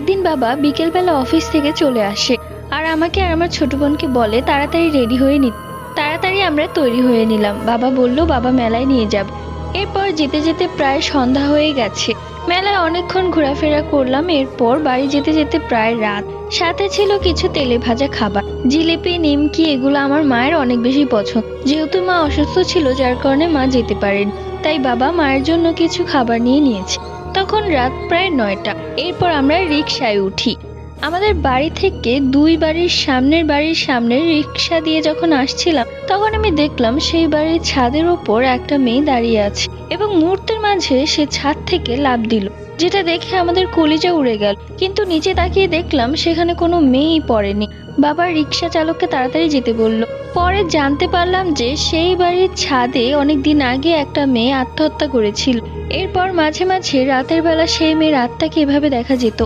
একদিন বাবা বিকেলবেলা অফিস থেকে চলে আসে আর আমাকে আর আমার ছোট বোনকে বলে তাড়াতাড়ি রেডি হয়ে নিতে। তাড়াতাড়ি আমরা তৈরি হয়ে নিলাম। বাবা বলল বাবা মেলায় নিয়ে যাব। এরপর যেতে যেতে প্রায় সন্ধ্যা হয়ে গেছে। মেলায় অনেকক্ষণ ঘোরাফেরা করলাম। এরপর বাড়ি যেতে যেতে প্রায় রাত। সাথে ছিল কিছু তেলে ভাজা খাবার, জিলিপি, নিমকি। এগুলো আমার মায়ের অনেক বেশি পছন্দ। যেহেতু মা অসুস্থ ছিল যার কারণে মা যেতে পারেন, তাই বাবা মায়ের জন্য কিছু খাবার নিয়ে নিয়েছে। তখন রাত প্রায় 9টা। এরপর আমরা রিকশায় উঠি। আমাদের বাড়ি থেকে দুই বাড়ির সামনের রিকশা দিয়ে যখন আসছিলাম তখন আমি দেখলাম সেই বাড়ির ছাদের ওপর একটা মেয়ে দাঁড়িয়ে আছে এবং মুহূর্তের মাঝে সে ছাদ থেকে লাফ দিল, যেটা দেখে আমাদের কলিজা উড়ে গেল। কিন্তু নিচে তাকিয়ে দেখলাম সেখানে কোনো মেয়েই পড়েনি। বাবা রিকশা চালককে তাড়াতাড়ি যেতে বলল। পরে জানতে পারলাম যে সেই বাড়ির ছাদে অনেকদিন আগে একটা মেয়ে আত্মহত্যা করেছিল। এরপর মাঝে মাঝে রাতের বেলা সেই মেয়ের আত্মাকে এভাবে দেখা যেত।